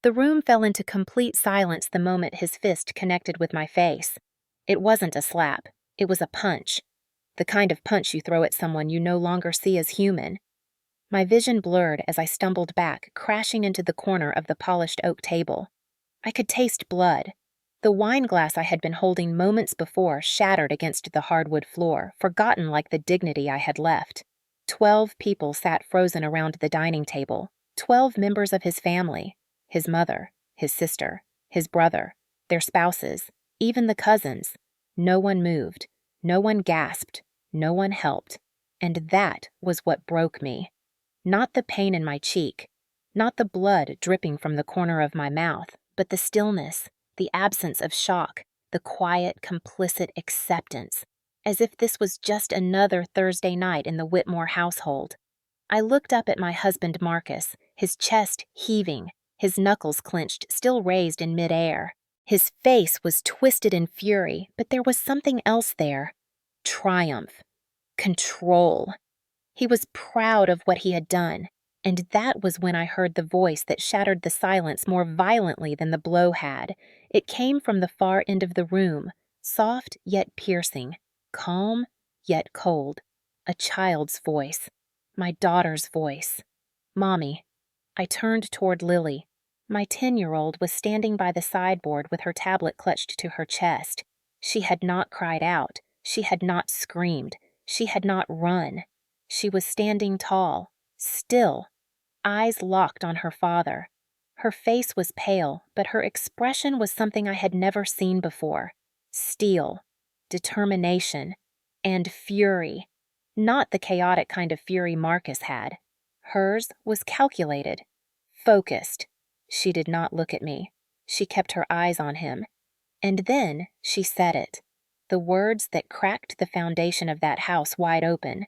The room fell into complete silence the moment his fist connected with my face. It wasn't a slap. It was a punch. The kind of punch you throw at someone you no longer see as human. My vision blurred as I stumbled back, crashing into the corner of the polished oak table. I could taste blood. The wine glass I had been holding moments before shattered against the hardwood floor, forgotten like the dignity I had left. 12 people sat frozen around the dining table. 12 members of his family. His mother, his sister, his brother, their spouses, even the cousins. No one moved. No one gasped. No one helped. And that was what broke me. Not the pain in my cheek. Not the blood dripping from the corner of my mouth, but the stillness, the absence of shock, the quiet, complicit acceptance, as if this was just another Thursday night in the Whitmore household. I looked up at my husband Marcus, his chest heaving, his knuckles clenched, still raised in midair. His face was twisted in fury, but there was something else there. Triumph. Control. He was proud of what he had done, and that was when I heard the voice that shattered the silence more violently than the blow had. It came from the far end of the room, soft yet piercing, calm yet cold. A child's voice. My daughter's voice. Mommy. I turned toward Lily. My 10-year-old was standing by the sideboard with her tablet clutched to her chest. She had not cried out. She had not screamed. She had not run. She was standing tall, still, eyes locked on her father. Her face was pale, but her expression was something I had never seen before. Steel, determination, and fury. Not the chaotic kind of fury Marcus had. Hers was calculated, focused. She did not look at me. She kept her eyes on him. And then she said it. The words that cracked the foundation of that house wide open.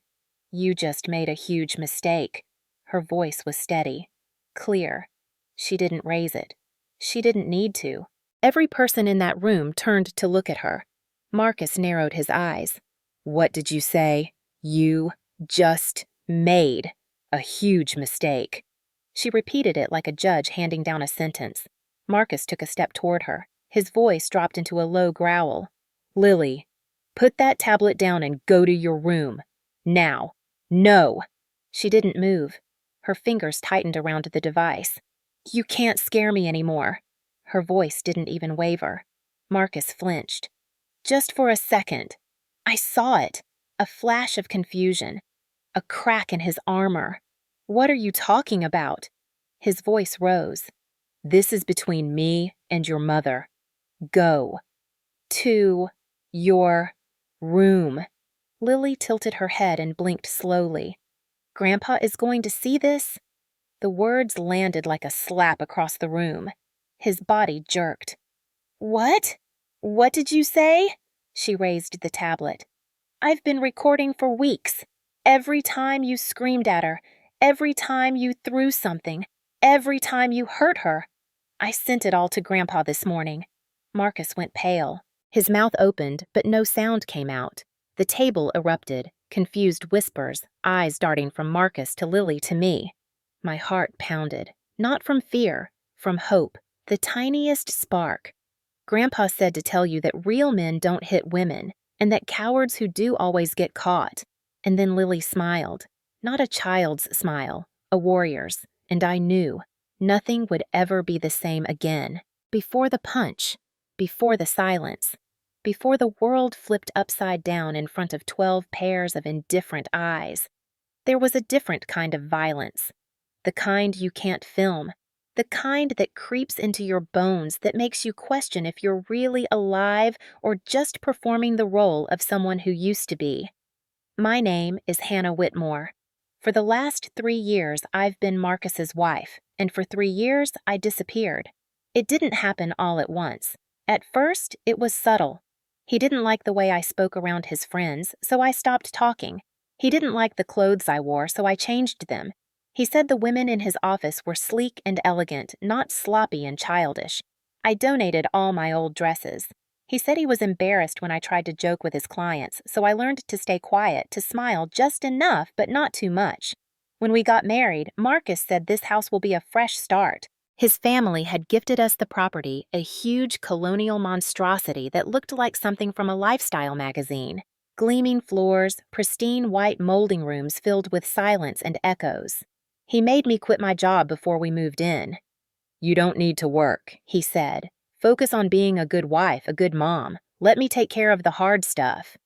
You just made a huge mistake. Her voice was steady, clear. She didn't raise it. She didn't need to. Every person in that room turned to look at her. Marcus narrowed his eyes. What did you say? You just made a huge mistake. She repeated it like a judge handing down a sentence. Marcus took a step toward her. His voice dropped into a low growl. Lily, put that tablet down and go to your room. Now. No. She didn't move. Her fingers tightened around the device. You can't scare me anymore. Her voice didn't even waver. Marcus flinched. Just for a second. I saw it. A flash of confusion. A crack in his armor. What are you talking about? His voice rose. This is between me and your mother. Go. To your room. Lily tilted her head and blinked slowly. Grandpa is going to see this? The words landed like a slap across the room. His body jerked. What? What did you say? She raised the tablet. I've been recording for weeks. Every time you screamed at her, every time you threw something, every time you hurt her. I sent it all to Grandpa this morning. Marcus went pale. His mouth opened, but no sound came out. The table erupted, confused whispers, eyes darting from Marcus to Lily to me. My heart pounded, not from fear, from hope, the tiniest spark. Grandpa said to tell you that real men don't hit women, and that cowards who do always get caught. And then Lily smiled, not a child's smile, a warrior's, and I knew nothing would ever be the same again. Before the punch, before the silence, before the world flipped upside down in front of 12 pairs of indifferent eyes, there was a different kind of violence. The kind you can't film. The kind that creeps into your bones that makes you question if you're really alive or just performing the role of someone who used to be. My name is Hannah Whitmore. For the last 3 years, I've been Marcus's wife, and for 3 years, I disappeared. It didn't happen all at once. At first, it was subtle. He didn't like the way I spoke around his friends, so I stopped talking. He didn't like the clothes I wore, so I changed them. He said the women in his office were sleek and elegant, not sloppy and childish. I donated all my old dresses. He said he was embarrassed when I tried to joke with his clients, so I learned to stay quiet, to smile just enough but not too much. When we got married, Marcus said this house will be a fresh start. His family had gifted us the property, a huge colonial monstrosity that looked like something from a lifestyle magazine. Gleaming floors, pristine white molding rooms filled with silence and echoes. He made me quit my job before we moved in. "You don't need to work," he said. "Focus on being a good wife, a good mom. Let me take care of the hard stuff."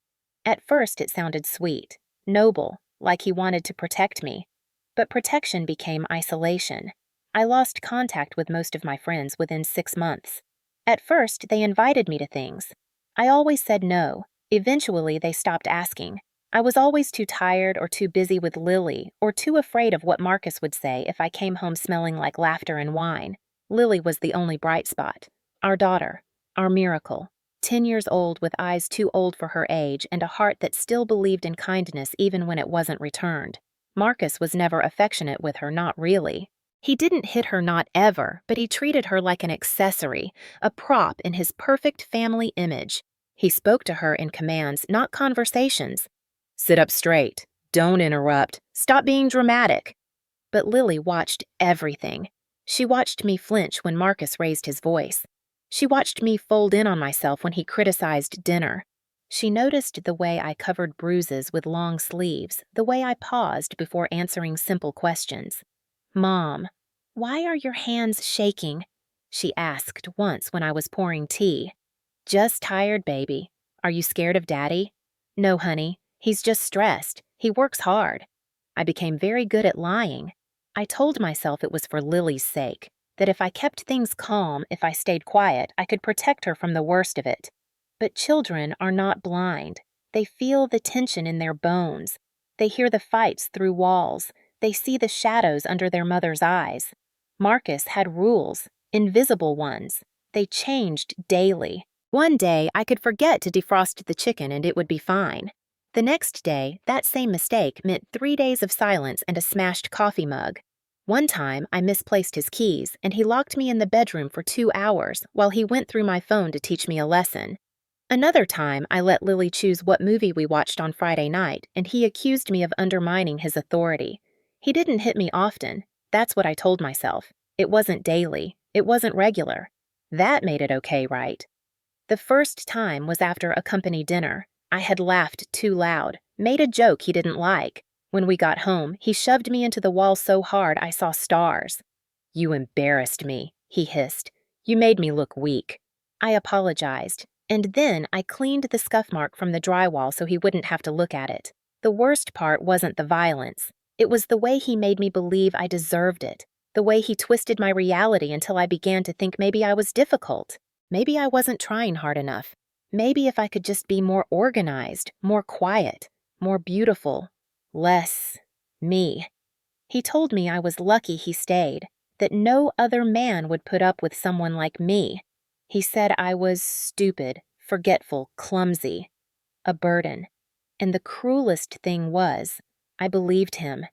At first it sounded sweet, noble, like he wanted to protect me. But protection became isolation. I lost contact with most of my friends within 6 months. At first, they invited me to things. I always said no. Eventually, they stopped asking. I was always too tired or too busy with Lily or too afraid of what Marcus would say if I came home smelling like laughter and wine. Lily was the only bright spot. Our daughter. Our miracle. 10 years old with eyes too old for her age and a heart that still believed in kindness even when it wasn't returned. Marcus was never affectionate with her, not really. He didn't hit her, not ever, but he treated her like an accessory, a prop in his perfect family image. He spoke to her in commands, not conversations. "Sit up straight. Don't interrupt. Stop being dramatic." But Lily watched everything. She watched me flinch when Marcus raised his voice. She watched me fold in on myself when he criticized dinner. She noticed the way I covered bruises with long sleeves, the way I paused before answering simple questions. "Mom, why are your hands shaking?" she asked once when I was pouring tea. "Just tired, baby. Are you scared of Daddy?" "No, honey. He's just stressed. He works hard." I became very good at lying. I told myself it was for Lily's sake, that if I kept things calm, if I stayed quiet, I could protect her from the worst of it. But children are not blind. They feel the tension in their bones. They hear the fights through walls. They see the shadows under their mother's eyes. Marcus had rules, invisible ones. They changed daily. One day, I could forget to defrost the chicken and it would be fine. The next day, that same mistake meant 3 days of silence and a smashed coffee mug. One time, I misplaced his keys, and he locked me in the bedroom for 2 hours while he went through my phone to teach me a lesson. Another time, I let Lily choose what movie we watched on Friday night, and he accused me of undermining his authority. He didn't hit me often. That's what I told myself. It wasn't daily. It wasn't regular. That made it okay, right? The first time was after a company dinner. I had laughed too loud, made a joke he didn't like. When we got home, he shoved me into the wall so hard I saw stars. "You embarrassed me," he hissed. "You made me look weak." I apologized, and then I cleaned the scuff mark from the drywall so he wouldn't have to look at it. The worst part wasn't the violence. It was the way he made me believe I deserved it, the way he twisted my reality until I began to think maybe I was difficult. Maybe I wasn't trying hard enough. Maybe if I could just be more organized, more quiet, more beautiful, less me. He told me I was lucky he stayed, that no other man would put up with someone like me. He said I was stupid, forgetful, clumsy, a burden. And the cruelest thing was, I believed him.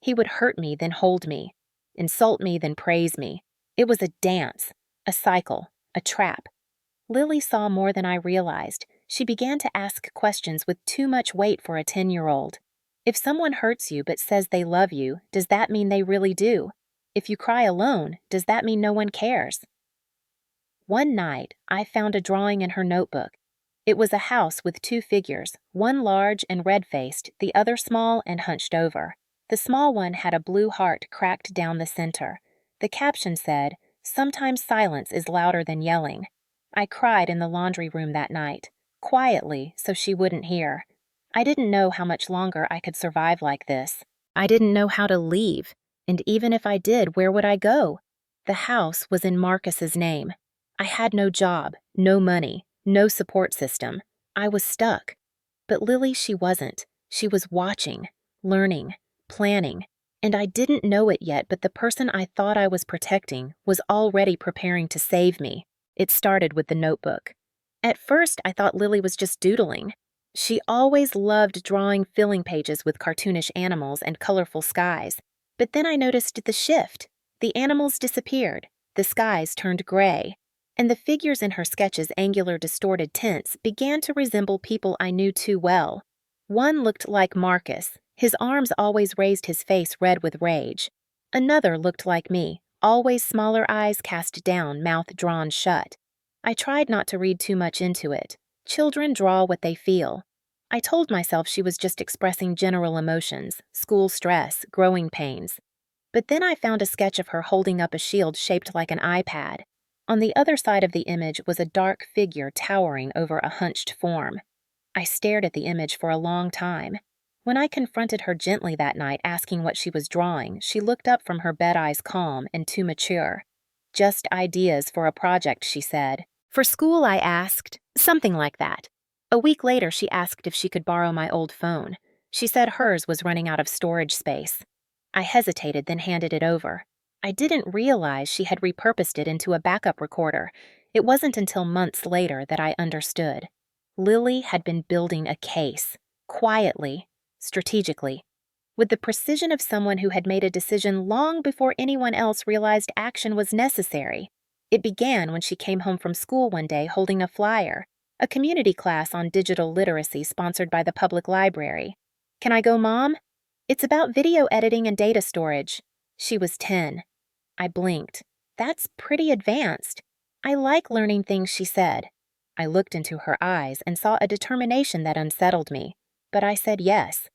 He would hurt me, then hold me, insult me, then praise me. It was a dance, a cycle, a trap. Lily saw more than I realized. She began to ask questions with too much weight for a 10-year-old. If someone hurts you but says they love you, does that mean they really do? If you cry alone, does that mean no one cares? One night, I found a drawing in her notebook. It was a house with 2 figures, one large and red-faced, the other small and hunched over. The small one had a blue heart cracked down the center. The caption said, "Sometimes silence is louder than yelling." I cried in the laundry room that night, quietly so she wouldn't hear. I didn't know how much longer I could survive like this. I didn't know how to leave, and even if I did, where would I go? The house was in Marcus's name. I had no job, no money, no support system. I was stuck. But Lily, she wasn't. She was watching, learning, planning, and I didn't know it yet, but the person I thought I was protecting was already preparing to save me. It started with the notebook. At first, I thought Lily was just doodling. She always loved drawing filling pages with cartoonish animals and colorful skies. But then I noticed the shift. The animals disappeared. The skies turned gray. And the figures in her sketch's angular, distorted tints began to resemble people I knew too well. One looked like Marcus. His arms always raised, his face red with rage. Another looked like me, Always smaller eyes cast down, mouth drawn shut. I tried not to read too much into it. Children draw what they feel. I told myself she was just expressing general emotions, school stress, growing pains. But then I found a sketch of her holding up a shield shaped like an iPad. On the other side of the image was a dark figure towering over a hunched form. I stared at the image for a long time. When I confronted her gently that night asking what she was drawing, she looked up from her bed eyes calm and too mature. Just ideas for a project, she said. For school, I asked. Something like that. A week later, she asked if she could borrow my old phone. She said hers was running out of storage space. I hesitated, then handed it over. I didn't realize she had repurposed it into a backup recorder. It wasn't until months later that I understood. Lily had been building a case, quietly, strategically, with the precision of someone who had made a decision long before anyone else realized action was necessary. It began when she came home from school one day holding a flyer, a community class on digital literacy sponsored by the public library. "Can I go, Mom? It's about video editing and data storage." She was 10. I blinked. "That's pretty advanced." "I like learning things," she said. I looked into her eyes and saw a determination that unsettled me, but I said yes.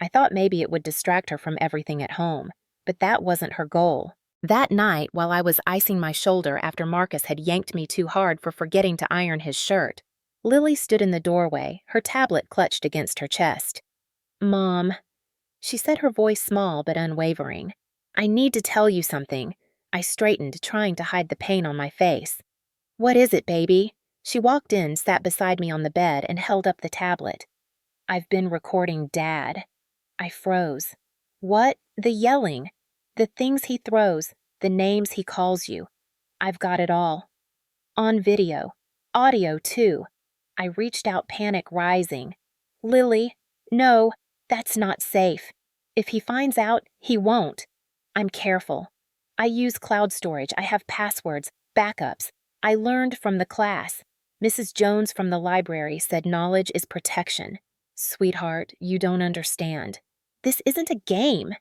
I thought maybe it would distract her from everything at home, but that wasn't her goal. That night, while I was icing my shoulder after Marcus had yanked me too hard for forgetting to iron his shirt, Lily stood in the doorway, her tablet clutched against her chest. "Mom," she said, her voice small but unwavering. "I need to tell you something." I straightened, trying to hide the pain on my face. "What is it, baby?" She walked in, sat beside me on the bed, and held up the tablet. "I've been recording Dad." I froze. "What?" "The yelling. The things he throws. The names he calls you. I've got it all. On video. Audio, too." I reached out, panic rising. "Lily, no, that's not safe. If he finds out, he won't. I'm careful. I use cloud storage. I have passwords, backups. I learned from the class. Mrs. Jones from the library said knowledge is protection." "Sweetheart, you don't understand. This isn't a game.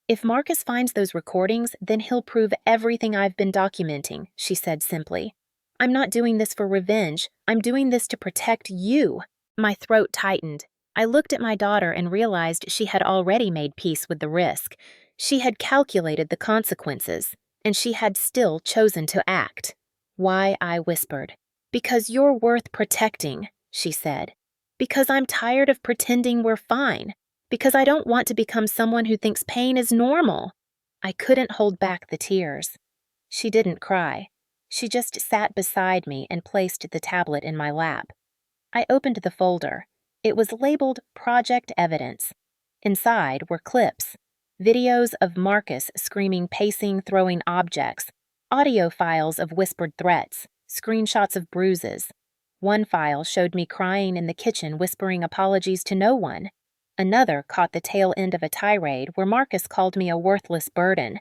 If Marcus finds those recordings, then he'll prove everything I've been documenting," she said simply. "I'm not doing this for revenge. I'm doing this to protect you." My throat tightened. I looked at my daughter and realized she had already made peace with the risk. She had calculated the consequences, and she had still chosen to act. "Why?" I whispered. "Because you're worth protecting," she said. "Because I'm tired of pretending we're fine. Because I don't want to become someone who thinks pain is normal." I couldn't hold back the tears. She didn't cry. She just sat beside me and placed the tablet in my lap. I opened the folder. It was labeled Project Evidence. Inside were clips, videos of Marcus screaming, pacing, throwing objects, audio files of whispered threats, screenshots of bruises. One file showed me crying in the kitchen, whispering apologies to no one. Another caught the tail end of a tirade where Marcus called me a worthless burden.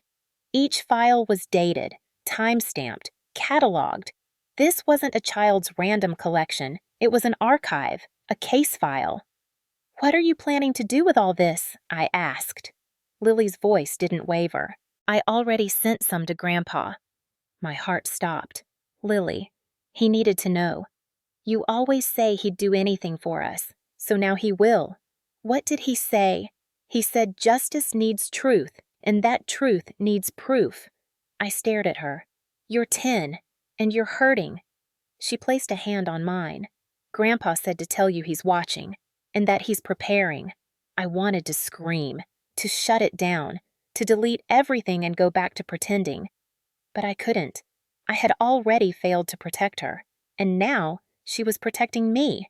Each file was dated, time-stamped, cataloged. This wasn't a child's random collection. It was an archive, a case file. "What are you planning to do with all this?" I asked. Lily's voice didn't waver. "I already sent some to Grandpa." My heart stopped. "Lily, he needed to know. You always say he'd do anything for us, so now he will." "What did he say?" "He said justice needs truth, and that truth needs proof." I stared at her. "You're 10, and you're hurting." She placed a hand on mine. "Grandpa said to tell you he's watching, and that he's preparing." I wanted to scream, to shut it down, to delete everything and go back to pretending. But I couldn't. I had already failed to protect her, and now she was protecting me.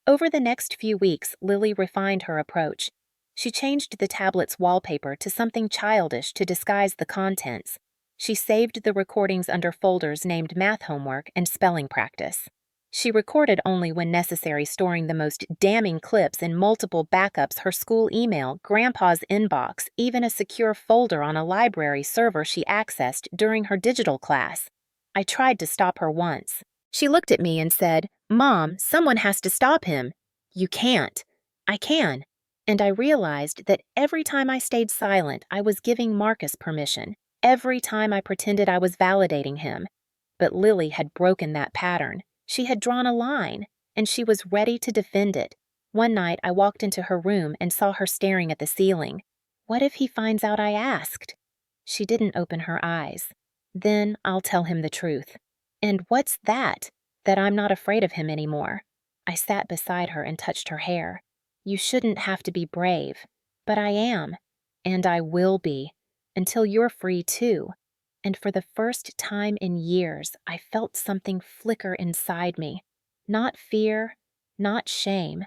Over the next few weeks, Lily refined her approach. She changed the tablet's wallpaper to something childish to disguise the contents. She saved the recordings under folders named math homework and spelling practice. She recorded only when necessary, storing the most damning clips in multiple backups, her school email, Grandpa's inbox, even a secure folder on a library server she accessed during her digital class. I tried to stop her once. She looked at me and said, "Mom, someone has to stop him." "You can't." "I can." And I realized that every time I stayed silent, I was giving Marcus permission. Every time I pretended I was validating him. But Lily had broken that pattern. She had drawn a line, and she was ready to defend it. One night I walked into her room and saw her staring at the ceiling. What if he finds out I asked? She didn't open her eyes. Then I'll tell him the truth. And what's that? That I'm not afraid of him anymore. I sat beside her and touched her hair. You shouldn't have to be brave. But I am. And I will be. Until you're free too. And for the first time in years, I felt something flicker inside me. Not fear, not shame,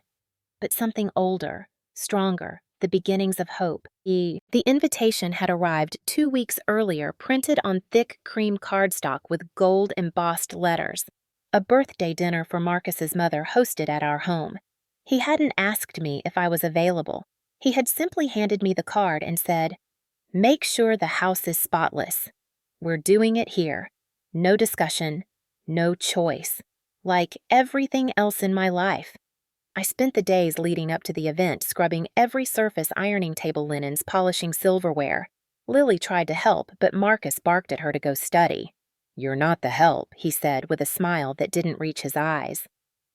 but something older, stronger, the beginnings of hope. The invitation had arrived 2 weeks earlier, printed on thick cream cardstock with gold embossed letters. A birthday dinner for Marcus's mother hosted at our home. He hadn't asked me if I was available. He had simply handed me the card and said, "Make sure the house is spotless. We're doing it here. No discussion, no choice. Like everything else in my life." I spent the days leading up to the event scrubbing every surface, ironing table linens, polishing silverware. Lily tried to help, but Marcus barked at her to go study. "You're not the help," he said with a smile that didn't reach his eyes.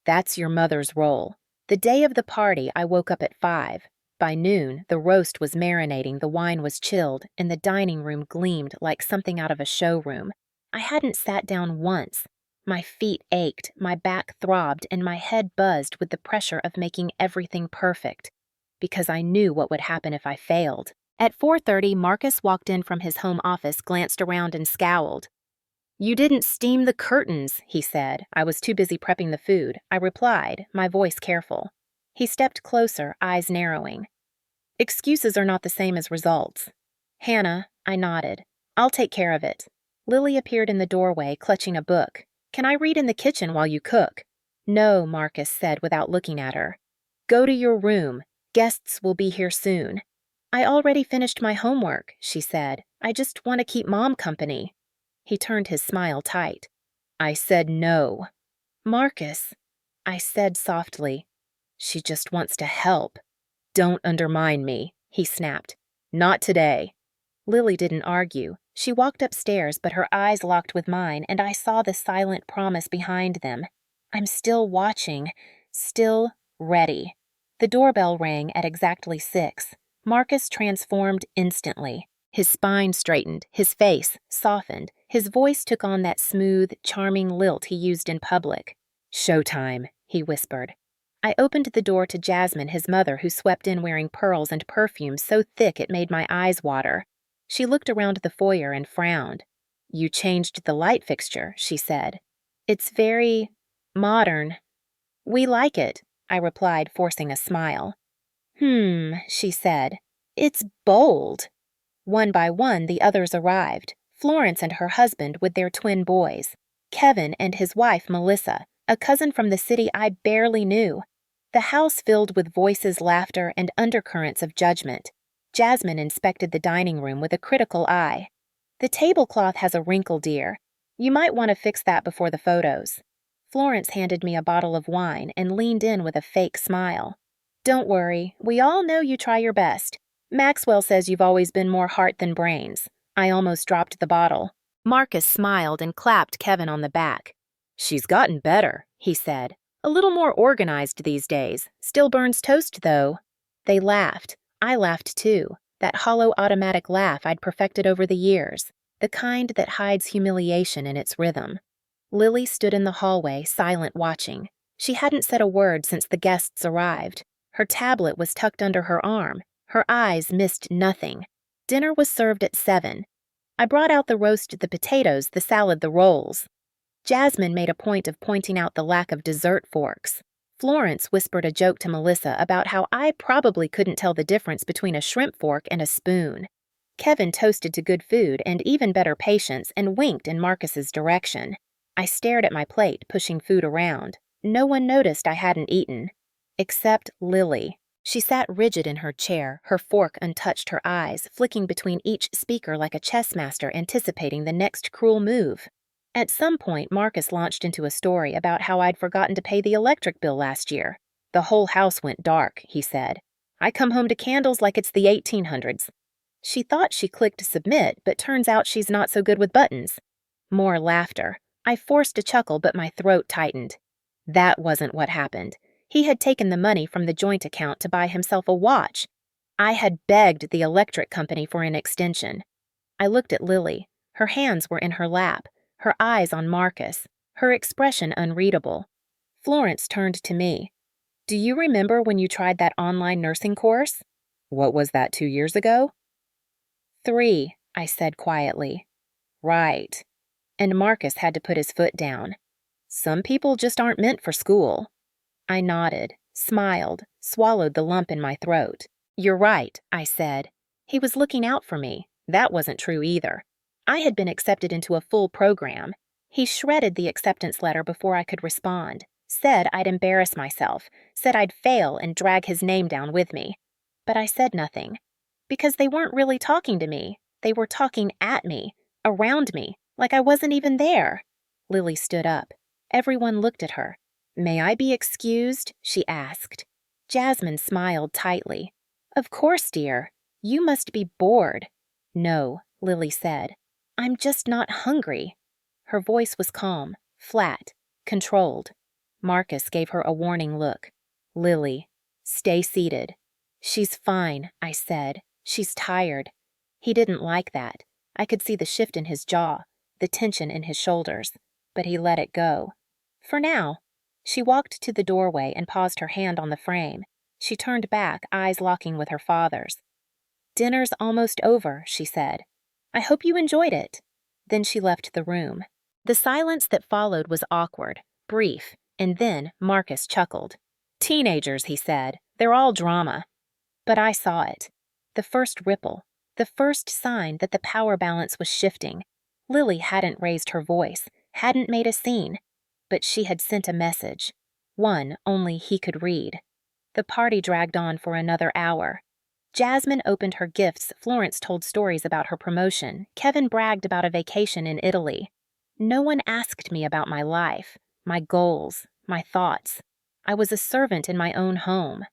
"That's your mother's role." The day of the party, I woke up at 5. By noon, the roast was marinating, the wine was chilled, and the dining room gleamed like something out of a showroom. I hadn't sat down once. My feet ached, my back throbbed, and my head buzzed with the pressure of making everything perfect. Because I knew what would happen if I failed. At 4:30, Marcus walked in from his home office, glanced around, and scowled. "You didn't steam the curtains," he said. I was too busy prepping the food. I replied, my voice careful. He stepped closer, eyes narrowing. "Excuses are not the same as results." "Hannah," I nodded. "I'll take care of it." Lily appeared in the doorway, clutching a book. "Can I read in the kitchen while you cook?" "No," Marcus said without looking at her. "Go to your room. Guests will be here soon." "I already finished my homework," she said. "I just want to keep Mom company." He turned his smile tight. "I said no." "Marcus," I said softly. "She just wants to help." "Don't undermine me," he snapped. "Not today." Lily didn't argue. She walked upstairs, but her eyes locked with mine, and I saw the silent promise behind them. I'm still watching, still ready. The doorbell rang at exactly 6. Marcus transformed instantly. His spine straightened, his face softened, his voice took on that smooth, charming lilt he used in public. "Showtime," he whispered. I opened the door to Jasmine, his mother, who swept in wearing pearls and perfume so thick it made my eyes water. She looked around the foyer and frowned. "You changed the light fixture," she said. "It's very modern." "We like it," I replied, forcing a smile. She said. "It's bold." One by one, the others arrived. Florence and her husband with their twin boys. Kevin and his wife, Melissa, a cousin from the city I barely knew. The house filled with voices, laughter, and undercurrents of judgment. Jasmine inspected the dining room with a critical eye. "The tablecloth has a wrinkle, dear. You might want to fix that before the photos." Florence handed me a bottle of wine and leaned in with a fake smile. "Don't worry, we all know you try your best. Maxwell says you've always been more heart than brains." I almost dropped the bottle. Marcus smiled and clapped Kevin on the back. "She's gotten better," he said. "A little more organized these days. Still burns toast, though." They laughed. I laughed too. That hollow automatic laugh I'd perfected over the years. The kind that hides humiliation in its rhythm. Lily stood in the hallway, silent, watching. She hadn't said a word since the guests arrived. Her tablet was tucked under her arm. Her eyes missed nothing. Dinner was served at 7. I brought out the roast, the potatoes, the salad, the rolls. Jasmine made a point of pointing out the lack of dessert forks. Florence whispered a joke to Melissa about how I probably couldn't tell the difference between a shrimp fork and a spoon. Kevin toasted to good food and even better patience and winked in Marcus's direction. I stared at my plate, pushing food around. No one noticed I hadn't eaten. Except Lily. She sat rigid in her chair, her fork untouched, her eyes flicking between each speaker like a chess master anticipating the next cruel move. At some point, Marcus launched into a story about how I'd forgotten to pay the electric bill last year. "The whole house went dark," he said. "I come home to candles like it's the 1800s. She thought she clicked submit, but turns out she's not so good with buttons. More laughter. I forced a chuckle, but my throat tightened. That wasn't what happened. He had taken the money from the joint account to buy himself a watch. I had begged the electric company for an extension. I looked at Lily. Her hands were in her lap, her eyes on Marcus, her expression unreadable. Florence turned to me. Do you remember when you tried that online nursing course? What was that, 2 years ago? 3, I said quietly. Right. And Marcus had to put his foot down. Some people just aren't meant for school. I nodded, smiled, swallowed the lump in my throat. You're right, I said. He was looking out for me. That wasn't true either. I had been accepted into a full program. He shredded the acceptance letter before I could respond, said I'd embarrass myself, said I'd fail and drag his name down with me. But I said nothing. Because they weren't really talking to me. They were talking at me, around me, like I wasn't even there. Lily stood up. Everyone looked at her. May I be excused? She asked. Jasmine smiled tightly. Of course, dear. You must be bored. No, Lily said. I'm just not hungry. Her voice was calm, flat, controlled. Marcus gave her a warning look. Lily, stay seated. She's fine, I said. She's tired. He didn't like that. I could see the shift in his jaw, the tension in his shoulders, but he let it go. For now. She walked to the doorway and paused her hand on the frame. She turned back, eyes locking with her father's. Dinner's almost over, she said. I hope you enjoyed it. Then she left the room. The silence that followed was awkward, brief, and then Marcus chuckled. Teenagers, he said. They're all drama. But I saw it. The first ripple, the first sign that the power balance was shifting. Lily hadn't raised her voice, hadn't made a scene, but she had sent a message, one only he could read. The party dragged on for another hour. Jasmine opened her gifts, Florence told stories about her promotion, Kevin bragged about a vacation in Italy. No one asked me about my life, my goals, my thoughts. I was a servant in my own home.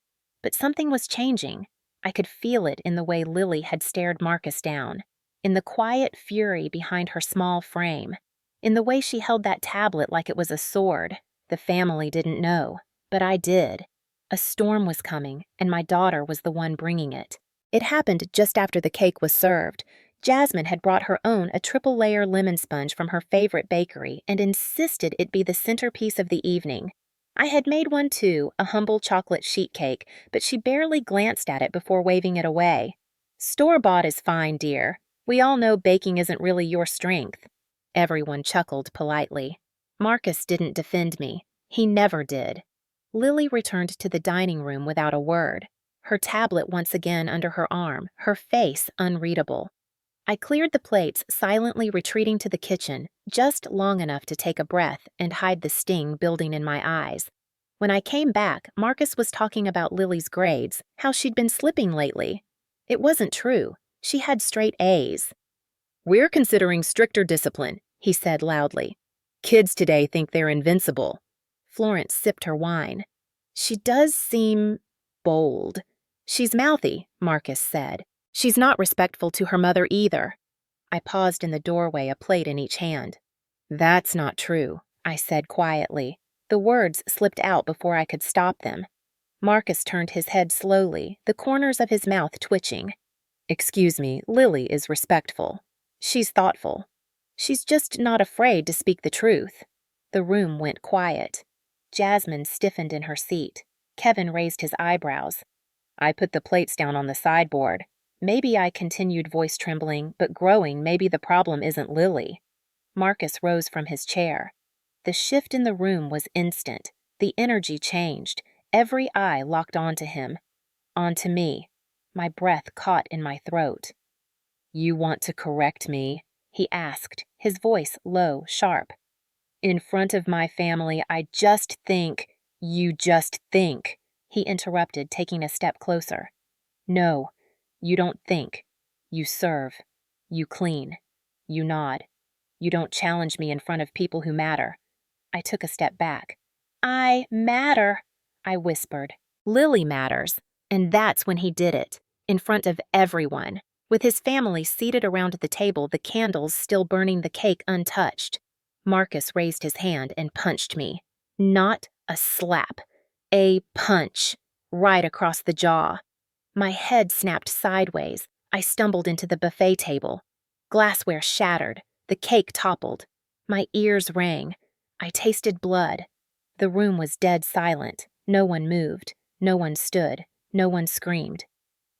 But something was changing. I could feel it in the way Lily had stared Marcus down, in the quiet fury behind her small frame, in the way she held that tablet like it was a sword. The family didn't know, but I did. A storm was coming, and my daughter was the one bringing it. It happened just after the cake was served. Jasmine had brought her own a triple-layer lemon sponge from her favorite bakery and insisted it be the centerpiece of the evening. I had made one too, a humble chocolate sheet cake, but she barely glanced at it before waving it away. Store-bought is fine, dear. We all know baking isn't really your strength. Everyone chuckled politely. Marcus didn't defend me. He never did. Lily returned to the dining room without a word, her tablet once again under her arm, her face unreadable. I cleared the plates, silently retreating to the kitchen, just long enough to take a breath and hide the sting building in my eyes. When I came back, Marcus was talking about Lily's grades, how she'd been slipping lately. It wasn't true. She had straight A's. We're considering stricter discipline, he said loudly. Kids today think they're invincible. Florence sipped her wine. She does seem bold. She's mouthy, Marcus said. She's not respectful to her mother either. I paused in the doorway, a plate in each hand. That's not true, I said quietly. The words slipped out before I could stop them. Marcus turned his head slowly, the corners of his mouth twitching. Excuse me, Lily is respectful. She's thoughtful. She's just not afraid to speak the truth. The room went quiet. Jasmine stiffened in her seat. Kevin raised his eyebrows. I put the plates down on the sideboard. Maybe I continued, voice trembling, but growing, maybe the problem isn't Lily. Marcus rose from his chair. The shift in the room was instant. The energy changed. Every eye locked onto him. Onto me. My breath caught in my throat. You want to correct me? He asked, his voice low, sharp. In front of my family, I just think. You just think, he interrupted, taking a step closer. No. You don't think. You serve. You clean. You nod. You don't challenge me in front of people who matter. I took a step back. I matter, I whispered. Lily matters. And that's when he did it, in front of everyone. with his family seated around the table, the candles still burning, the cake untouched. Marcus raised his hand and punched me. Not a slap. A punch. Right across the jaw. My head snapped sideways. I stumbled into the buffet table. Glassware shattered. The cake toppled. My ears rang. I tasted blood. The room was dead silent. No one moved. No one stood. No one screamed.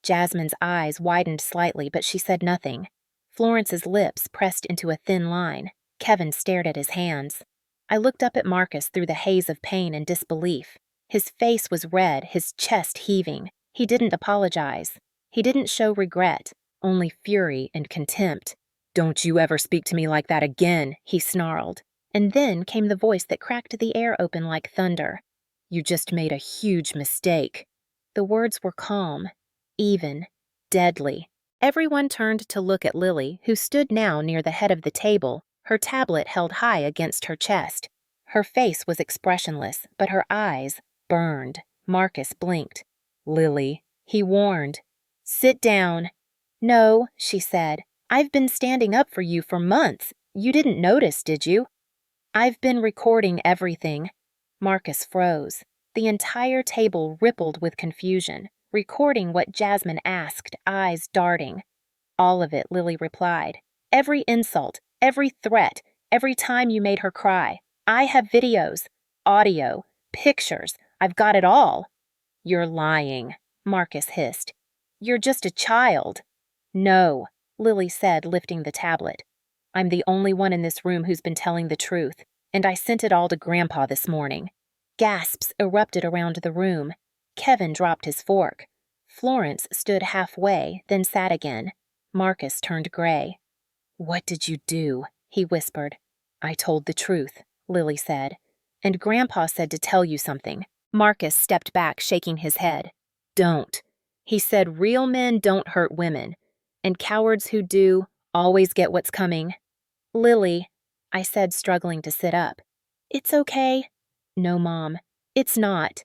Jasmine's eyes widened slightly, but she said nothing. Florence's lips pressed into a thin line. Kevin stared at his hands. I looked up at Marcus through the haze of pain and disbelief. His face was red, his chest heaving. He didn't apologize. He didn't show regret, only fury and contempt. "Don't you ever speak to me like that again," he snarled. And then came the voice that cracked the air open like thunder. "You just made a huge mistake." The words were calm, even, deadly. Everyone turned to look at Lily, who stood now near the head of the table, her tablet held high against her chest. Her face was expressionless, but her eyes burned. Marcus blinked. "Lily," he warned. "Sit down." "No," she said. "I've been standing up for you for months. You didn't notice, did you?" "I've been recording everything." Marcus froze. The entire table rippled with confusion, recording what Jasmine asked, eyes darting. "All of it," Lily replied. "Every insult, every threat, every time you made her cry. I have videos, audio, pictures. I've got it all." "You're lying," Marcus hissed. "You're just a child." "No," Lily said, lifting the tablet. "I'm the only one in this room who's been telling the truth, and I sent it all to Grandpa this morning." Gasps erupted around the room. Kevin dropped his fork. Florence stood halfway, then sat again. Marcus turned gray. "What did you do?" he whispered. "I told the truth," Lily said. "And Grandpa said to tell you something." Marcus stepped back, shaking his head. "Don't." He said real men don't hurt women, and cowards who do always get what's coming. "Lily," I said, struggling to sit up. "It's okay." "No, Mom, it's not."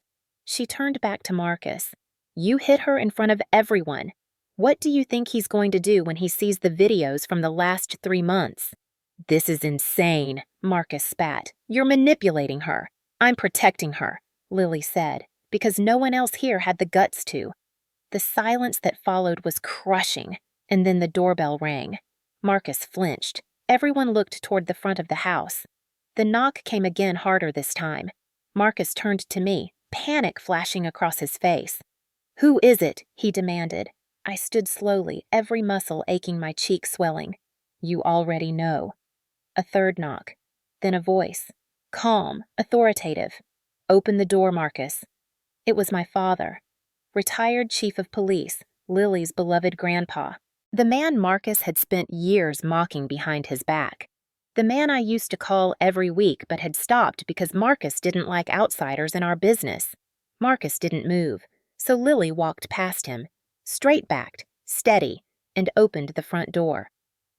She turned back to Marcus. "You hit her in front of everyone. What do you think he's going to do when he sees the videos from the last 3 months?" "This is insane," Marcus spat. "You're manipulating her." "I'm protecting her," Lily said, "because no one else here had the guts to." The silence that followed was crushing, and then the doorbell rang. Marcus flinched. Everyone looked toward the front of the house. The knock came again, harder this time. Marcus turned to me, panic flashing across his face. "Who is it?" he demanded. I stood slowly, every muscle aching, my cheek swelling. "You already know." A third knock. Then a voice. Calm, authoritative. "Open the door, Marcus." It was my father. Retired chief of police, Lily's beloved grandpa. The man Marcus had spent years mocking behind his back. The man I used to call every week but had stopped because Marcus didn't like outsiders in our business. Marcus didn't move, so Lily walked past him, straight-backed, steady, and opened the front door.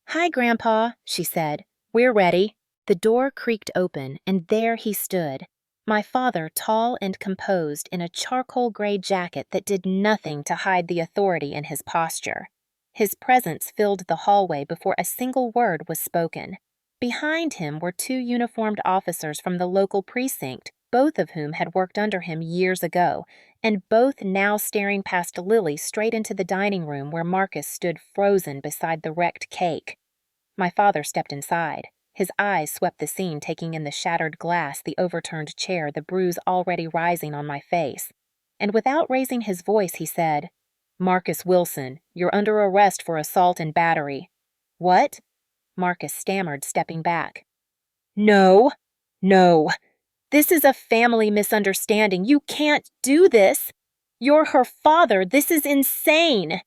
"Hi, Grandpa," she said. "We're ready." The door creaked open, and there he stood. My father, tall and composed, in a charcoal gray jacket that did nothing to hide the authority in his posture. His presence filled the hallway before a single word was spoken. Behind him were 2 uniformed officers from the local precinct, both of whom had worked under him years ago, and both now staring past Lily straight into the dining room where Marcus stood frozen beside the wrecked cake. My father stepped inside. His eyes swept the scene, taking in the shattered glass, the overturned chair, the bruise already rising on my face. And without raising his voice, he said, "Marcus Wilson, you're under arrest for assault and battery." "What?" Marcus stammered, stepping back. No. This is a family misunderstanding. You can't do this. You're her father. This is insane."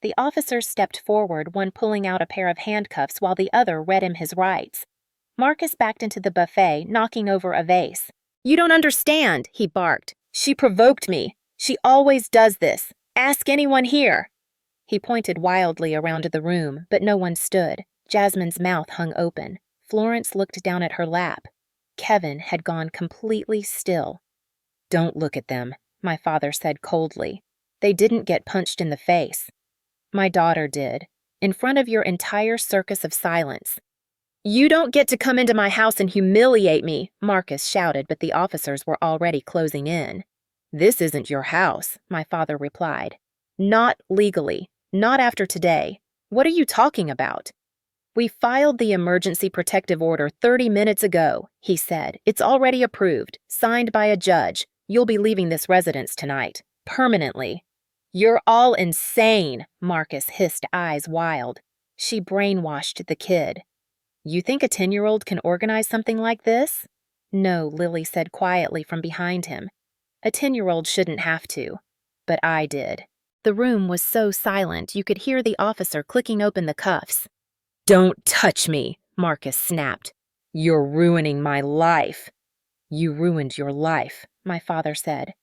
The officers stepped forward, one pulling out a pair of handcuffs while the other read him his rights. Marcus backed into the buffet, knocking over a vase. "You don't understand," he barked. "She provoked me. She always does this. Ask anyone here." He pointed wildly around the room, but no one stood. Jasmine's mouth hung open. Florence looked down at her lap. Kevin had gone completely still. "Don't look at them," my father said coldly. "They didn't get punched in the face." "My daughter did." in front of your entire circus of silence. You don't get to come into my house and humiliate me, Marcus shouted, but the officers were already closing in. This isn't your house, my father replied. Not legally. Not after today. What are you talking about? We filed the emergency protective order 30 minutes ago, he said. It's already approved, signed by a judge. You'll be leaving this residence tonight. Permanently. You're all insane, Marcus hissed, eyes wild. She brainwashed the kid. You think a 10-year-old can organize something like this? No, Lily said quietly from behind him. A 10-year-old shouldn't have to. But I did. The room was so silent you could hear the officer clicking open the cuffs. Don't touch me, Marcus snapped. You're ruining my life. You ruined your life, my father said.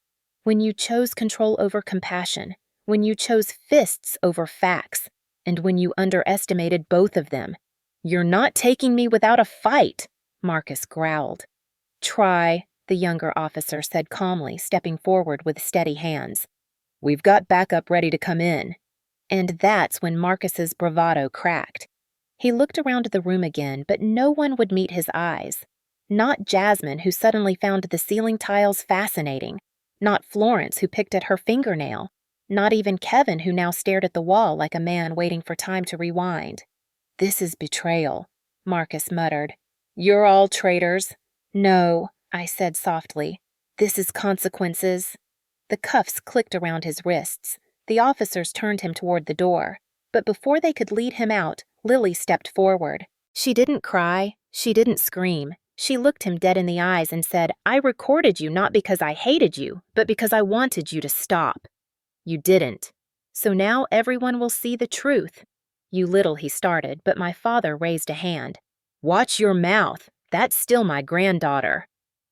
When you chose control over compassion, when you chose fists over facts, and when you underestimated both of them. You're not taking me without a fight, Marcus growled. Try, the younger officer said calmly, stepping forward with steady hands. We've got backup ready to come in. And that's when Marcus's bravado cracked. He looked around the room again, but no one would meet his eyes. Not Jasmine, who suddenly found the ceiling tiles fascinating. Not Florence, who picked at her fingernail. Not even Kevin, who now stared at the wall like a man waiting for time to rewind. This is betrayal, Marcus muttered. You're all traitors. No, I said softly. This is consequences. The cuffs clicked around his wrists. The officers turned him toward the door. But before they could lead him out, Lily stepped forward. She didn't cry. She didn't scream. She looked him dead in the eyes and said, I recorded you not because I hated you, but because I wanted you to stop. You didn't. So now everyone will see the truth. You little, he started, but my father raised a hand. Watch your mouth. That's still my granddaughter.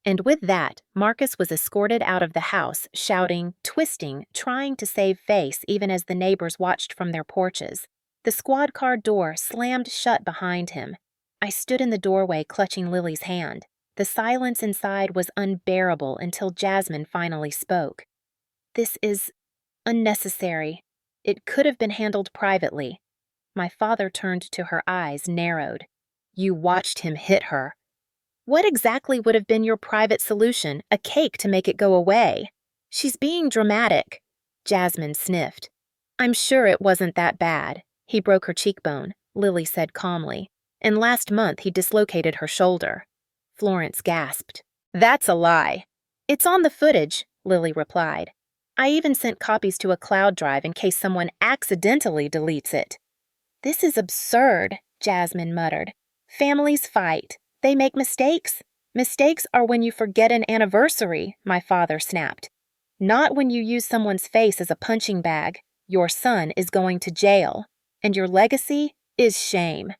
And with that, Marcus was escorted out of the house, shouting, twisting, trying to save face even as the neighbors watched from their porches. The squad car door slammed shut behind him. I stood in the doorway clutching Lily's hand. The silence inside was unbearable until Jasmine finally spoke. This is unnecessary. It could have been handled privately. My father turned to her, eyes narrowed. You watched him hit her. What exactly would have been your private solution? A cake to make it go away? She's being dramatic. Jasmine sniffed. I'm sure it wasn't that bad. He broke her cheekbone, Lily said calmly. And last month he dislocated her shoulder. Florence gasped. That's a lie. It's on the footage, Lily replied. I even sent copies to a cloud drive in case someone accidentally deletes it. This is absurd, Jasmine muttered. Families fight. They make mistakes. Mistakes are when you forget an anniversary, my father snapped. Not when you use someone's face as a punching bag. Your son is going to jail. And your legacy is shame.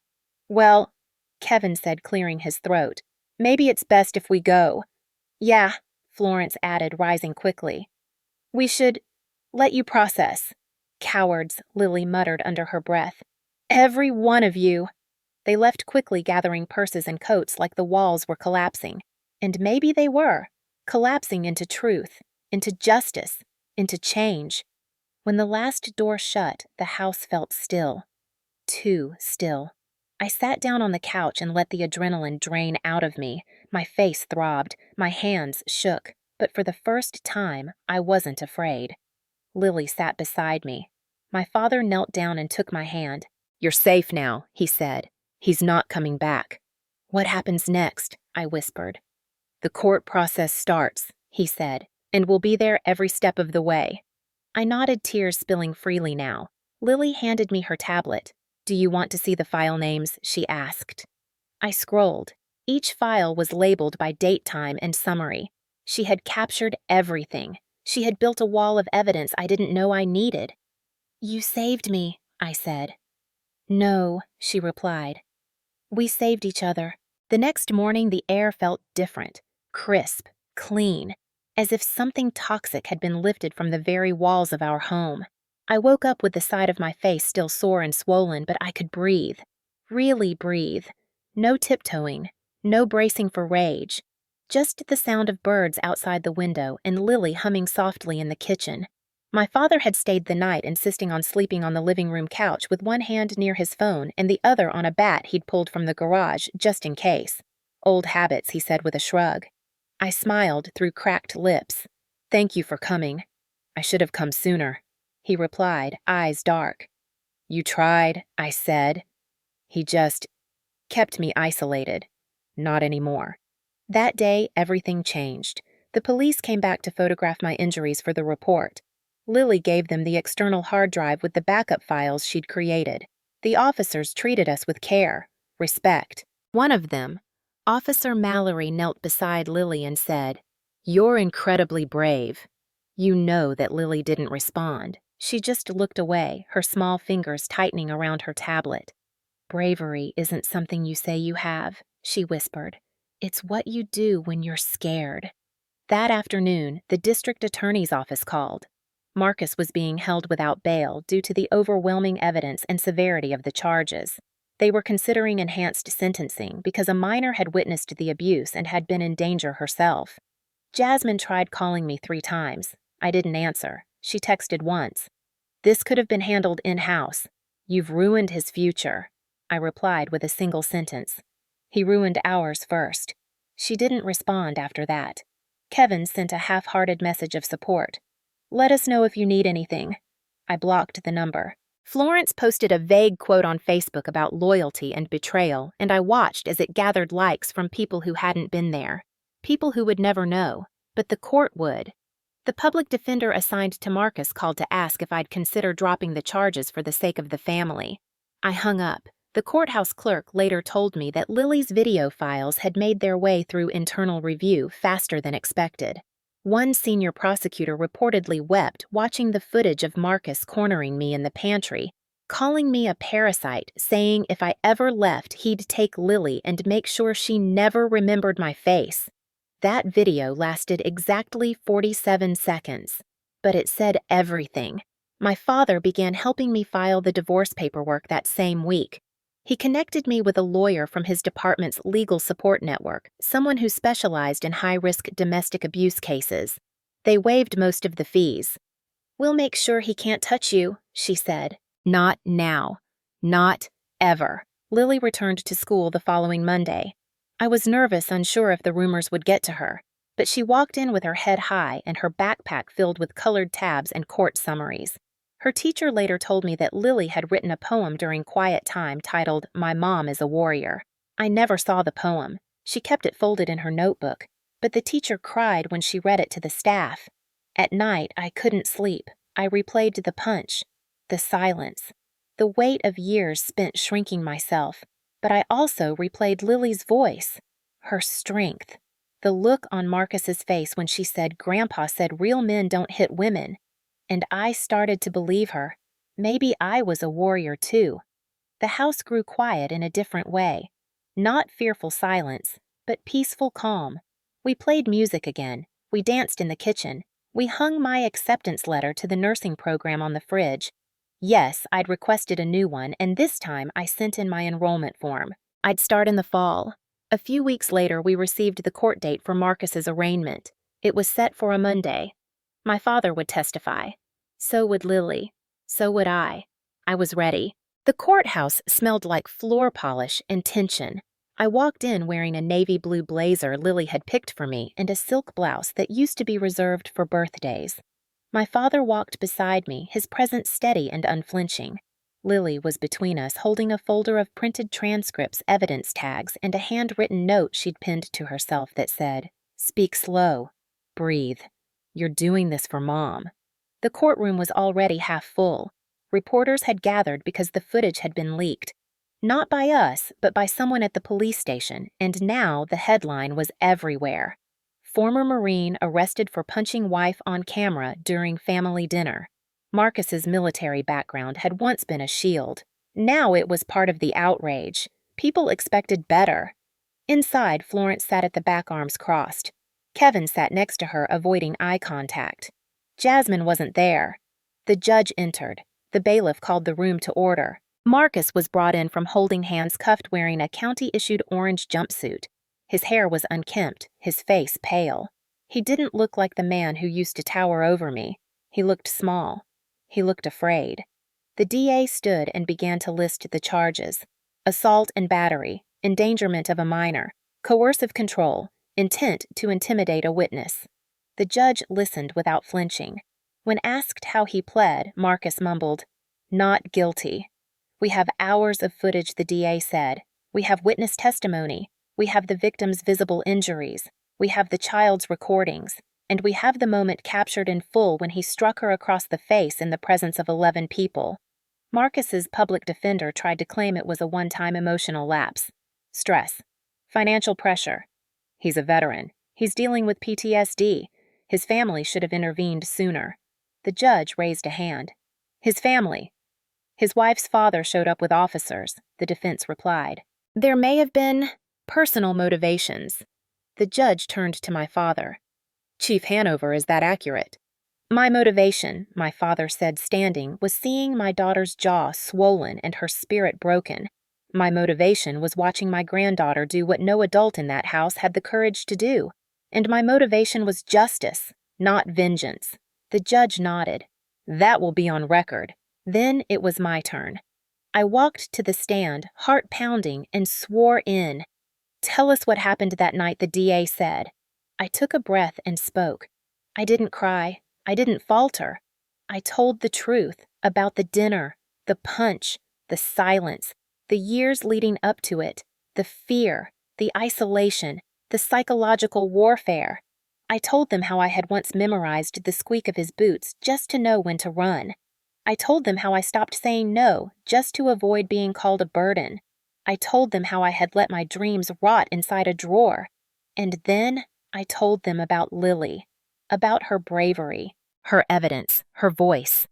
Well, Kevin said, clearing his throat. Maybe it's best if we go. Yeah, Florence added, rising quickly. We should let you process. Cowards, Lily muttered under her breath. Every one of you. They left quickly, gathering purses and coats like the walls were collapsing. And maybe they were, collapsing into truth, into justice, into change. When the last door shut, the house felt still. Too still. I sat down on the couch and let the adrenaline drain out of me. My face throbbed, my hands shook, but for the first time, I wasn't afraid. Lily sat beside me. My father knelt down and took my hand. You're safe now, he said. He's not coming back. What happens next? I whispered. The court process starts, he said, and we'll be there every step of the way. I nodded, tears spilling freely now. Lily handed me her tablet. Do you want to see the file names? She asked. I scrolled. Each file was labeled by date, time, and summary. She had captured everything. She had built a wall of evidence I didn't know I needed. You saved me, I said. No, she replied. We saved each other. The next morning, the air felt different, crisp, clean, as if something toxic had been lifted from the very walls of our home. I woke up with the side of my face still sore and swollen, but I could breathe. Really breathe. No tiptoeing, no bracing for rage. Just the sound of birds outside the window and Lily humming softly in the kitchen. My father had stayed the night, insisting on sleeping on the living room couch with one hand near his phone and the other on a bat he'd pulled from the garage, just in case. Old habits, he said with a shrug. I smiled through cracked lips. Thank you for coming. I should have come sooner, he replied, eyes dark. You tried, I said. He just kept me isolated. Not anymore. That day, everything changed. The police came back to photograph my injuries for the report. Lily gave them the external hard drive with the backup files she'd created. The officers treated us with care, respect. One of them, Officer Mallory, knelt beside Lily and said, "You're incredibly brave." You know that Lily didn't respond. She just looked away, her small fingers tightening around her tablet. Bravery isn't something you say you have, she whispered. It's what you do when you're scared. That afternoon, the district attorney's office called. Marcus was being held without bail due to the overwhelming evidence and severity of the charges. They were considering enhanced sentencing because a minor had witnessed the abuse and had been in danger herself. Jasmine tried calling me 3 times. I didn't answer. She texted once. This could have been handled in-house. You've ruined his future, I replied with a single sentence. He ruined ours first. She didn't respond after that. Kevin sent a half-hearted message of support. Let us know if you need anything. I blocked the number. Florence posted a vague quote on Facebook about loyalty and betrayal, and I watched as it gathered likes from people who hadn't been there. People who would never know, but the court would. The public defender assigned to Marcus called to ask if I'd consider dropping the charges for the sake of the family. I hung up. The courthouse clerk later told me that Lily's video files had made their way through internal review faster than expected. One senior prosecutor reportedly wept watching the footage of Marcus cornering me in the pantry, calling me a parasite, saying if I ever left, he'd take Lily and make sure she never remembered my face. That video lasted exactly 47 seconds, but it said everything. My father began helping me file the divorce paperwork that same week. He connected me with a lawyer from his department's legal support network, someone who specialized in high-risk domestic abuse cases. They waived most of the fees. We'll make sure he can't touch you, she said. Not now. Not ever. Lily returned to school the following Monday. I was nervous, unsure if the rumors would get to her, but she walked in with her head high and her backpack filled with colored tabs and court summaries. Her teacher later told me that Lily had written a poem during quiet time titled, My Mom is a Warrior. I never saw the poem. She kept it folded in her notebook, but the teacher cried when she read it to the staff. At night, I couldn't sleep. I replayed the punch, the silence, the weight of years spent shrinking myself, but I also replayed Lily's voice, her strength, the look on Marcus's face when she said, Grandpa said real men don't hit women. And I started to believe her. Maybe I was a warrior too. The house grew quiet in a different way. Not fearful silence, but peaceful calm. We played music again. We danced in the kitchen. We hung my acceptance letter to the nursing program on the fridge. Yes, I'd requested a new one, and this time I sent in my enrollment form. I'd start in the fall. A few weeks later, we received the court date for Marcus's arraignment. It was set for a Monday. My father would testify. So would Lily. So would I. I was ready. The courthouse smelled like floor polish and tension. I walked in wearing a navy blue blazer Lily had picked for me and a silk blouse that used to be reserved for birthdays. My father walked beside me, his presence steady and unflinching. Lily was between us, holding a folder of printed transcripts, evidence tags, and a handwritten note she'd pinned to herself that said, Speak slow. Breathe. You're doing this for Mom. The courtroom was already half full. Reporters had gathered because the footage had been leaked. Not by us, but by someone at the police station, and now the headline was everywhere. Former Marine arrested for punching wife on camera during family dinner. Marcus's military background had once been a shield. Now it was part of the outrage. People expected better. Inside, Florence sat at the back, arms crossed. Kevin sat next to her, avoiding eye contact. Jasmine wasn't there. The judge entered. The bailiff called the room to order. Marcus was brought in from holding hands, cuffed, wearing a county-issued orange jumpsuit. His hair was unkempt, his face pale. He didn't look like the man who used to tower over me. He looked small. He looked afraid. The DA stood and began to list the charges: assault and battery, endangerment of a minor, coercive control, intent to intimidate a witness. The judge listened without flinching. When asked how he pled, Marcus mumbled, "Not guilty." "We have hours of footage," the DA said. "We have witness testimony. We have the victim's visible injuries. We have the child's recordings. And we have the moment captured in full when he struck her across the face in the presence of 11 people." Marcus's public defender tried to claim it was a one-time emotional lapse. Stress. Financial pressure. He's a veteran. He's dealing with PTSD. His family should have intervened sooner. The judge raised a hand. "His family." "His wife's father showed up with officers," the defense replied. "There may have been personal motivations." The judge turned to my father. "Chief Hanover, is that accurate?" "My motivation," my father said, standing, "was seeing my daughter's jaw swollen and her spirit broken. My motivation was watching my granddaughter do what no adult in that house had the courage to do. And my motivation was justice, not vengeance." The judge nodded. "That will be on record." Then it was my turn. I walked to the stand, heart pounding, and swore in. "Tell us what happened that night," the DA said. I took a breath and spoke. I didn't cry. I didn't falter. I told the truth about the dinner, the punch, the silence, the years leading up to it, the fear, the isolation, the psychological warfare. I told them how I had once memorized the squeak of his boots just to know when to run. I told them how I stopped saying no just to avoid being called a burden. I told them how I had let my dreams rot inside a drawer. And then I told them about Lily, about her bravery, her evidence, her voice.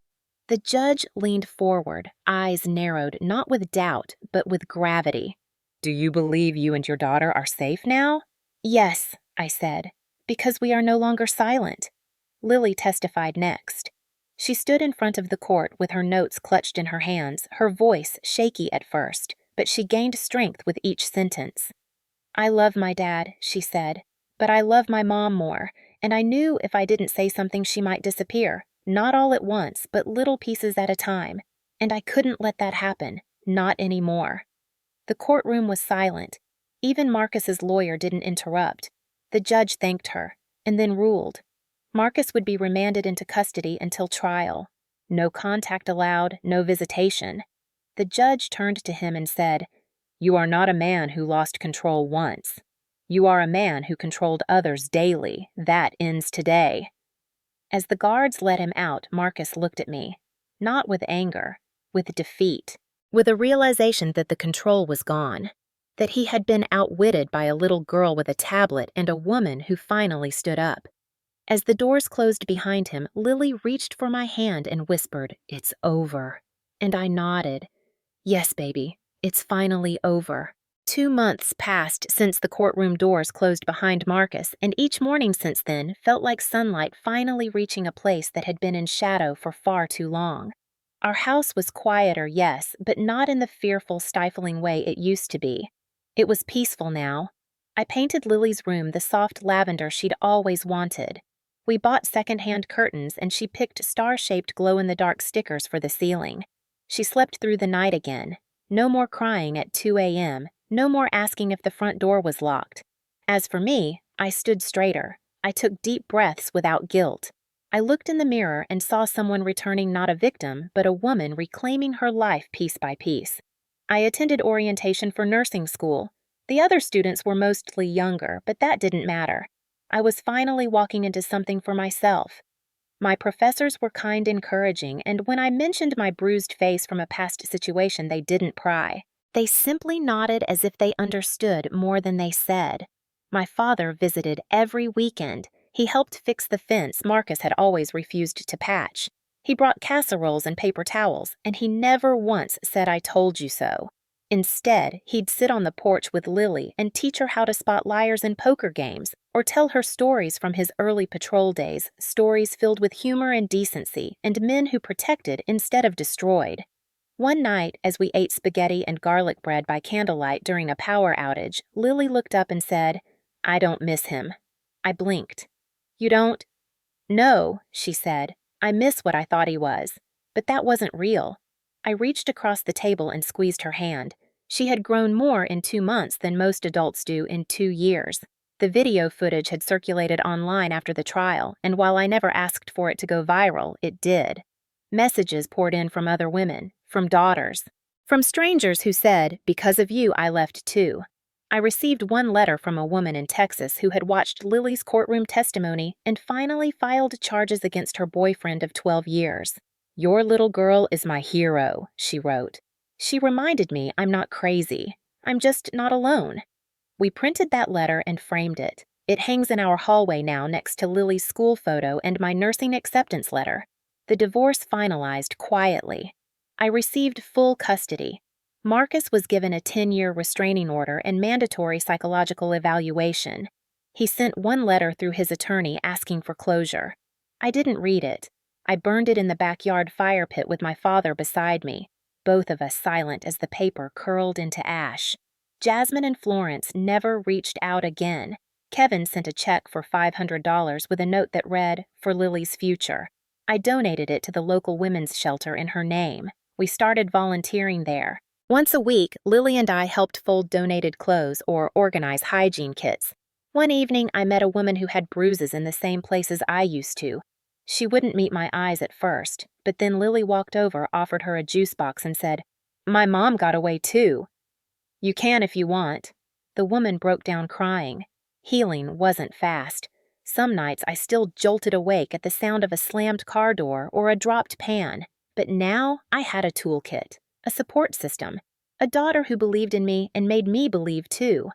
The judge leaned forward, eyes narrowed, not with doubt, but with gravity. "Do you believe you and your daughter are safe now?" "Yes," I said, "because we are no longer silent." Lily testified next. She stood in front of the court with her notes clutched in her hands, her voice shaky at first, but she gained strength with each sentence. "I love my dad," she said, "but I love my mom more, and I knew if I didn't say something she might disappear, not all at once, but little pieces at a time, and I couldn't let that happen, not anymore." The courtroom was silent. Even Marcus's lawyer didn't interrupt. The judge thanked her, and then ruled. Marcus would be remanded into custody until trial. No contact allowed, no visitation. The judge turned to him and said, "You are not a man who lost control once. You are a man who controlled others daily. That ends today." As the guards let him out, Marcus looked at me, not with anger, with defeat, with a realization that the control was gone, that he had been outwitted by a little girl with a tablet and a woman who finally stood up. As the doors closed behind him, Lily reached for my hand and whispered, "It's over." And I nodded. "Yes, baby, it's finally over." 2 months passed since the courtroom doors closed behind Marcus, and each morning since then felt like sunlight finally reaching a place that had been in shadow for far too long. Our house was quieter, yes, but not in the fearful, stifling way it used to be. It was peaceful now. I painted Lily's room the soft lavender she'd always wanted. We bought second-hand curtains, and she picked star-shaped glow-in-the-dark stickers for the ceiling. She slept through the night again. No more crying at 2 a.m., no more asking if the front door was locked. As for me, I stood straighter. I took deep breaths without guilt. I looked in the mirror and saw someone returning not a victim, but a woman reclaiming her life piece by piece. I attended orientation for nursing school. The other students were mostly younger, but that didn't matter. I was finally walking into something for myself. My professors were kind, encouraging, and when I mentioned my bruised face from a past situation, they didn't pry. They simply nodded as if they understood more than they said. My father visited every weekend. He helped fix the fence Marcus had always refused to patch. He brought casseroles and paper towels, and he never once said, "I told you so." Instead, he'd sit on the porch with Lily and teach her how to spot liars in poker games, or tell her stories from his early patrol days, stories filled with humor and decency, and men who protected instead of destroyed. One night, as we ate spaghetti and garlic bread by candlelight during a power outage, Lily looked up and said, "I don't miss him." I blinked. "You don't?" "No," she said. I miss what I thought he was, but that wasn't real. I reached across the table and squeezed her hand. She had grown more in 2 months than most adults do in 2 years. The video footage had circulated online after the trial, and while I never asked for it to go viral, it did. Messages poured in from other women, from daughters, from strangers who said, "Because of you, I left too." I received one letter from a woman in Texas who had watched Lily's courtroom testimony and finally filed charges against her boyfriend of 12 years. "Your little girl is my hero," she wrote. She reminded me I'm not crazy. I'm just not alone. We printed that letter and framed it. It hangs in our hallway now next to Lily's school photo and my nursing acceptance letter. The divorce finalized quietly. I received full custody. Marcus was given a 10-year restraining order and mandatory psychological evaluation. He sent one letter through his attorney asking for closure. I didn't read it. I burned it in the backyard fire pit with my father beside me, both of us silent as the paper curled into ash. Jasmine and Florence never reached out again. Kevin sent a check for $500 with a note that read, "For Lily's future." I donated it to the local women's shelter in her name. We started volunteering there. Once a week, Lily and I helped fold donated clothes or organize hygiene kits. One evening, I met a woman who had bruises in the same places I used to. She wouldn't meet my eyes at first, but then Lily walked over, offered her a juice box, and said, "My mom got away too." "You can if you want." The woman broke down crying. Healing wasn't fast. Some nights I still jolted awake at the sound of a slammed car door or a dropped pan. But now I had a toolkit, a support system, a daughter who believed in me and made me believe too.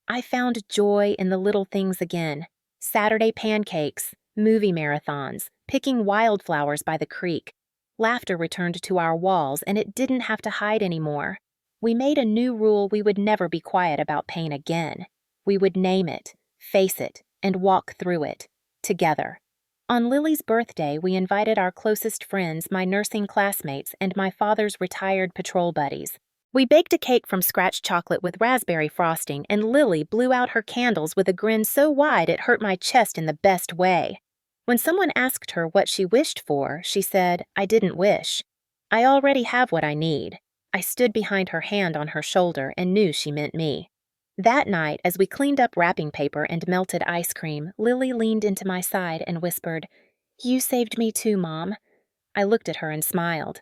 I found joy in the little things again. Saturday pancakes, movie marathons, picking wildflowers by the creek. Laughter returned to our walls and it didn't have to hide anymore. We made a new rule: we would never be quiet about pain again. We would name it, face it, and walk through it, together. On Lily's birthday, we invited our closest friends, my nursing classmates, and my father's retired patrol buddies. We baked a cake from scratch chocolate with raspberry frosting, and Lily blew out her candles with a grin so wide it hurt my chest in the best way. When someone asked her what she wished for, she said, "I didn't wish. I already have what I need." I stood behind her hand on her shoulder and knew she meant me. That night, as we cleaned up wrapping paper and melted ice cream, Lily leaned into my side and whispered, "You saved me too, Mom." I looked at her and smiled.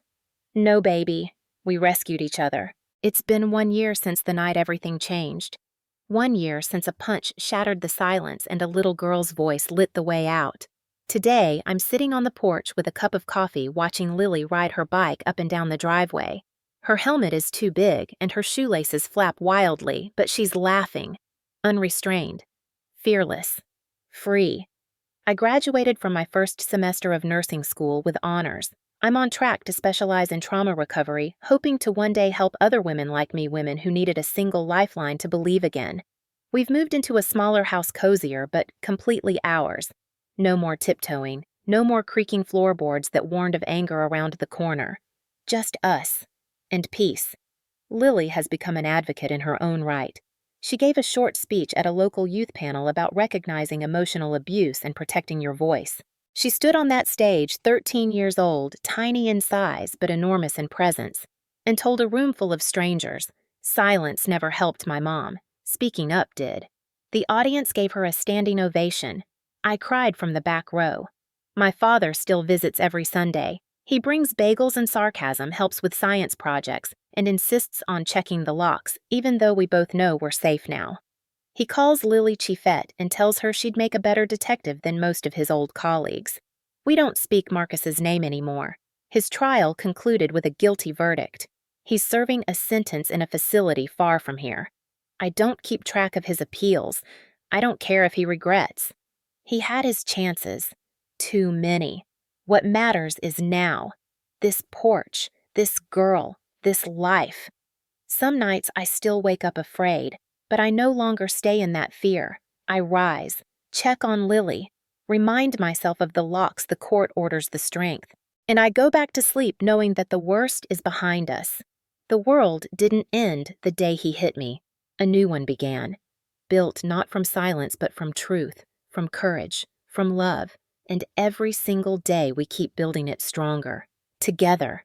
"No, baby." We rescued each other. It's been 1 year since the night everything changed. 1 year since a punch shattered the silence and a little girl's voice lit the way out. Today, I'm sitting on the porch with a cup of coffee watching Lily ride her bike up and down the driveway. Her helmet is too big and her shoelaces flap wildly, but she's laughing, unrestrained, fearless, free. I graduated from my first semester of nursing school with honors. I'm on track to specialize in trauma recovery, hoping to one day help other women like me, women who needed a single lifeline to believe again. We've moved into a smaller house, cozier, but completely ours. No more tiptoeing, no more creaking floorboards that warned of anger around the corner. Just us. And peace. Lily has become an advocate in her own right. She gave a short speech at a local youth panel about recognizing emotional abuse and protecting your voice. She stood on that stage, 13 years old, tiny in size but enormous in presence, and told a room full of strangers, "Silence never helped my mom. Speaking up did." The audience gave her a standing ovation. I cried from the back row. My father still visits every Sunday. He brings bagels and sarcasm, helps with science projects, and insists on checking the locks, even though we both know we're safe now. He calls Lily Chiefette and tells her she'd make a better detective than most of his old colleagues. We don't speak Marcus's name anymore. His trial concluded with a guilty verdict. He's serving a sentence in a facility far from here. I don't keep track of his appeals. I don't care if he regrets. He had his chances. Too many. What matters is now. This porch, this girl, this life. Some nights I still wake up afraid, but I no longer stay in that fear. I rise, check on Lily, remind myself of the locks the court orders the strength, and I go back to sleep knowing that the worst is behind us. The world didn't end the day he hit me. A new one began, built not from silence but from truth, from courage, from love, And every single day we keep building it stronger. Together.